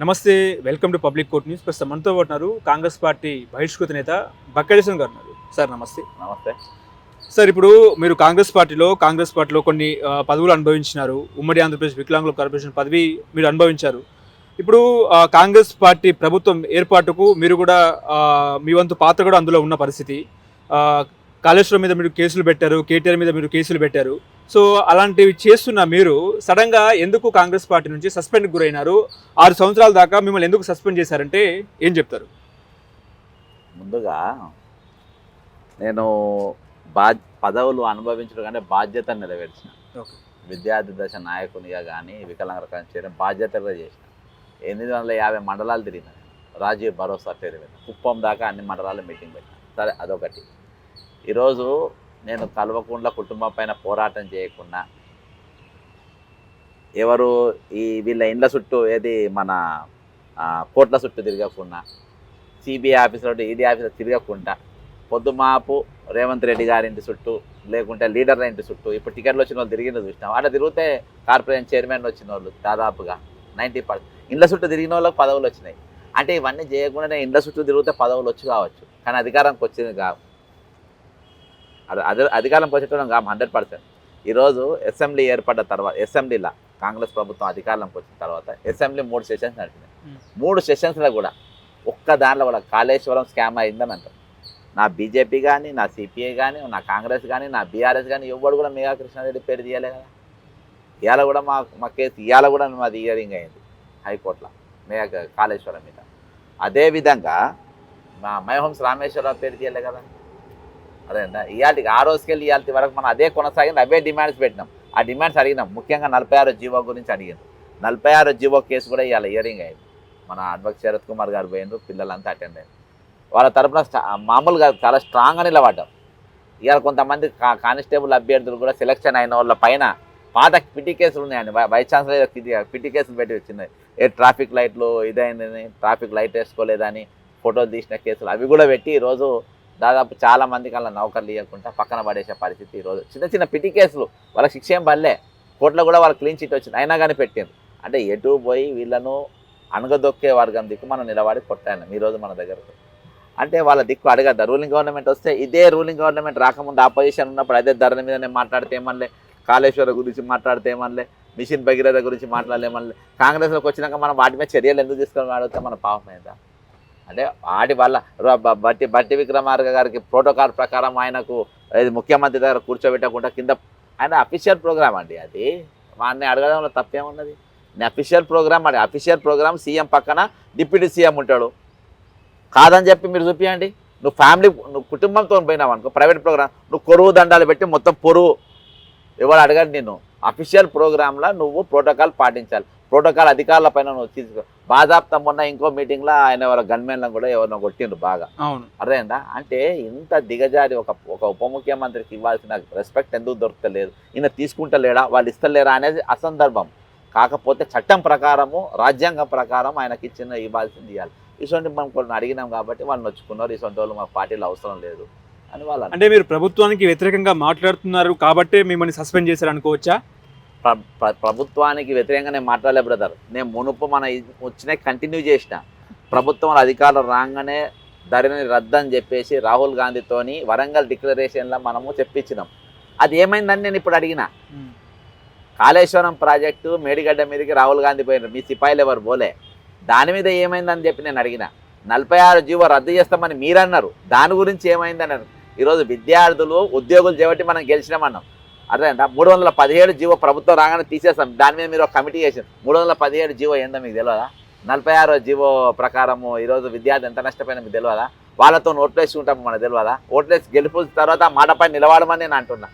నమస్తే. Welcome to public court news. ప్రస్తుతం మనతో ఉన్నారు కాంగ్రెస్ పార్టీ బహిష్కృత నేత బక్కేశ్వర్ గారు ఉన్నారు. సార్ నమస్తే. నమస్తే. సార్ ఇప్పుడు మీరు కాంగ్రెస్ పార్టీలో కొన్ని పదవులు అనుభవించినారు. ఉమ్మడి ఆంధ్రప్రదేశ్ వికలాంగుల కార్పొరేషన్ పదవి మీరు అనుభవించారు. ఇప్పుడు కాంగ్రెస్ పార్టీ ప్రభుత్వం ఏర్పాటుకు మీరు కూడా మీ వంతు పాత్ర కూడా అందులో ఉన్న పరిస్థితి. ఆ, కాళేశ్వరం మీద మీరు కేసులు పెట్టారు, కేటీఆర్ మీద మీరు కేసులు పెట్టారు. సో అలాంటివి చేస్తున్న మీరు సడన్గా ఎందుకు కాంగ్రెస్ పార్టీ నుంచి సస్పెండ్కి గురైనారు? 6 సంవత్సరాల దాకా మిమ్మల్ని ఎందుకు సస్పెండ్ చేశారంటే ఏం చెప్తారు? ముందుగా నేను పదవులు అనుభవించడం కంటే బాధ్యత నెరవేర్చిన. ఓకే. విద్యార్థి దశ నాయకునిగా కానీ వికలాంగుల కానీ చేయడం బాధ్యతగా చేసిన. 850 మండలాలు తిరిగిన. రాజీవ్ భరోసా పేరు మీద కుప్పం దాకా అన్ని మండలాలు మీటింగ్ పెట్టిన. సరే, అదొకటి. ఈరోజు నేను కల్వకుంట్ల కుటుంబం పైన పోరాటం చేయకుండా, ఎవరు వీళ్ళ ఇండ్ల చుట్టూ మన కోట్ల చుట్టూ తిరగకుండా, సిబిఐ ఆఫీసర్ ఈడీ ఆఫీసర్ తిరగకుండా, పొద్దుమాపు రేవంత్ రెడ్డి గారి ఇంటి చుట్టూ, లేకుంటే లీడర్ల ఇంటి చుట్టూ, ఇప్పుడు టికెట్లు వచ్చిన వాళ్ళు తిరిగిన చూసినాం. అట్లా తిరిగితే కార్పొరేషన్ చైర్మన్ వచ్చిన వాళ్ళు దాదాపుగా 90% ఇండ్ల చుట్టూ తిరిగిన వాళ్ళకి పదవులు వచ్చినాయి. అంటే ఇవన్నీ చేయకుండానే ఇండ్ల చుట్టూ తిరిగితే పదవులు వచ్చి కావచ్చు, కానీ అధికారంకి వచ్చింది కావు. అధికారంకి వచ్చేటం కాదు 100%. ఈరోజు అసెంబ్లీ ఏర్పడ్డ తర్వాత, అసెంబ్లీలో కాంగ్రెస్ ప్రభుత్వం అధికారంలోకి వచ్చిన తర్వాత అసెంబ్లీ 3 సెషన్స్ నడిచినాయి. 3 సెషన్స్లో కూడా ఒక్క దాంట్లో కూడా కాళేశ్వరం స్కామ్ అయిందని అంటారు. నా బీజేపీ కానీ, నా సిపిఐ కానీ, నా కాంగ్రెస్ కానీ, నా బీఆర్ఎస్ కానీ ఎవరు కూడా మెగా కృష్ణారెడ్డి పేరు తీయలే కదా. ఇవాళ కూడా మా కేసు ఇవాళ కూడా మాది హియరింగ్ అయింది హైకోర్టులో మెగా కాళేశ్వరం మీద. అదేవిధంగా మా మైహోమ్స్ రామేశ్వరరావు పేరు తీయలే కదా. అదేంట ఇవాళకి ఆ రోజుకెళ్ళి ఇవాళ వరకు మనం అదే కొనసాగింది, అవే డిమాండ్స్ పెట్టినాం. ఆ డిమాండ్స్ అడిగినాం. ముఖ్యంగా 46 జీవో గురించి అడిగారు. 46 జీవో కేసు కూడా ఇవాళ హియరింగ్ అయింది. మన అడ్వకేట్ శరత్ కుమార్ గారు పోయినారు, పిల్లలంతా అటెండ్ అయ్యారు. వాళ్ళ తరఫున మామూలుగా చాలా స్ట్రాంగ్గా నిలబడ్డాం. ఇవాళ కొంతమంది కానిస్టేబుల్ అభ్యర్థులు కూడా సెలక్షన్ అయిన వాళ్ళ పైన పాత పిటి కేసులు ఉన్నాయండి. వైస్ ఛాన్సలర్ పిటి కేసులు పెట్టి వచ్చినాయి. ట్రాఫిక్ లైట్లు ఇదైందని, ట్రాఫిక్ లైట్ వేసుకోలేదని ఫోటోలు తీసిన కేసులు అవి కూడా పెట్టి ఈరోజు దాదాపు చాలా మందికి అలా నౌకర్లు ఇవ్వకుండా పక్కన పడేసే పరిస్థితి. ఈరోజు చిన్న చిన్న పిటి కేసులు, వాళ్ళకి శిక్ష ఏం పడలే, కోర్టులో కూడా వాళ్ళకి క్లీన్ చిట్ వచ్చింది, అయినా కానీ పెట్టారు. అంటే ఎటు పోయి వీళ్ళను అణగదొక్కే వర్గం దిక్కు మనం నిలబడి కొట్టాను ఈరోజు మన దగ్గరకు. అంటే వాళ్ళ దిక్కు అడగద్దా? రూలింగ్ గవర్నమెంట్ వస్తే ఇదే రూలింగ్ గవర్నమెంట్ రాకముందు ఆపోజిషన్ ఉన్నప్పుడు అదే ధరల మీదనే మాట్లాడితే ఏమనలే, కాళేశ్వరం గురించి మాట్లాడితే ఏమనలే, మిషన్ భగీరథ గురించి మాట్లాడలేమనలే. కాంగ్రెస్లోకి వచ్చినాక మనం వాటి మీద చర్యలు ఎందుకు తీసుకోవాలని అడిగితే మన పాపమైందా? అంటే వాటి వల్ల బట్టి విక్రమార్క గారికి ప్రోటోకాల్ ప్రకారం ఆయనకు ముఖ్యమంత్రి దగ్గర కూర్చోబెట్టకుండా కింద, ఆయన అఫీషియల్ ప్రోగ్రామ్ అండి అది. వాడిని అడగడంలో తప్పేమున్నది? నేను అఫీషియల్ ప్రోగ్రామ్ అంటే అఫీషియల్ ప్రోగ్రామ్ సీఎం పక్కన డిప్యూటీ సీఎం ఉంటాడు. కాదని చెప్పి మీరు చూపించండి. నువ్వు కుటుంబంతో పోయినావు అనుకో ప్రైవేట్ ప్రోగ్రామ్, నువ్వు కొరువు దండాలు పెట్టి మొత్తం పొరువు ఎవరు అడగండి. నేను అఫీషియల్ ప్రోగ్రాంలో నువ్వు ప్రోటోకాల్ పాటించాలి. ప్రోటోకాల్ అధికారుల పైన నువ్వు తీసుకో. బాధాప్తం మొన్న ఇంకో మీటింగ్లో ఆయన ఎవరో గన్మెన్లను కూడా ఎవరినో కొట్టిండ్రు బాగా. అవును. అర్థమైందా? అంటే ఇంత దిగజారి ఒక ఉప ముఖ్యమంత్రికి ఇవ్వాల్సిన రెస్పెక్ట్ ఎందుకు దొరకలేదు? ఈయన తీసుకుంటలేడా, వాళ్ళు ఇస్తలేరా అనేది అసందర్భం. కాకపోతే చట్టం ప్రకారము, రాజ్యాంగం ప్రకారం ఆయనకి ఇవ్వాల్సింది ఇవ్వాలి. ఇటువంటి మనం కొన్ని అడిగినాం కాబట్టి వాళ్ళు నొచ్చుకున్నారు. ఇటువంటి వాళ్ళు మా పార్టీలో అవసరం లేదు అని వాళ్ళు. అంటే మీరు ప్రభుత్వానికి వ్యతిరేకంగా మాట్లాడుతున్నారు కాబట్టి మిమ్మల్ని సస్పెండ్ చేశారు అనుకోవచ్చా? ప్రభుత్వానికి వ్యతిరేకంగా నేను మాట్లాడలే బ్రదర్. నేను మునుపు మన వచ్చినాయి కంటిన్యూ చేసిన. ప్రభుత్వం అధికారులు రాగానే ధరణిని రద్దని చెప్పేసి రాహుల్ గాంధీతోని వరంగల్ డిక్లరేషన్లో మనము చెప్పించినాం. అది ఏమైందని నేను ఇప్పుడు అడిగిన. కాళేశ్వరం ప్రాజెక్టు మేడిగడ్డ మీదకి రాహుల్ గాంధీ పోయినారు, మీ సిపాయిలు ఎవరు పోలే. దాని మీద ఏమైందని చెప్పి నేను అడిగిన. 46 జీవో రద్దు చేస్తామని మీరన్నారు, దాని గురించి ఏమైందని అన్నారు. ఈరోజు విద్యార్థులు ఉద్యోగులు చేపట్టి మనం గెలిచినామన్నాం. అర్థమైందా? 317 జీవో ప్రభుత్వం రాగానే తీసేస్తాం, దాని మీద మీరు ఒక కమిటీ చేసారు. 317 జీవో ఏందో మీకు తెలియదా? 46 జీవో ప్రకారము ఈరోజు విద్యార్థి ఎంత నష్టపోయినా మీకు తెలియదా? వాళ్ళతో ఓట్లేసుకుంటాము మనకు తెలియదా? ఓట్లేసి గెలుపు తర్వాత మాట పైన నిలబడమని నేను అంటున్నా.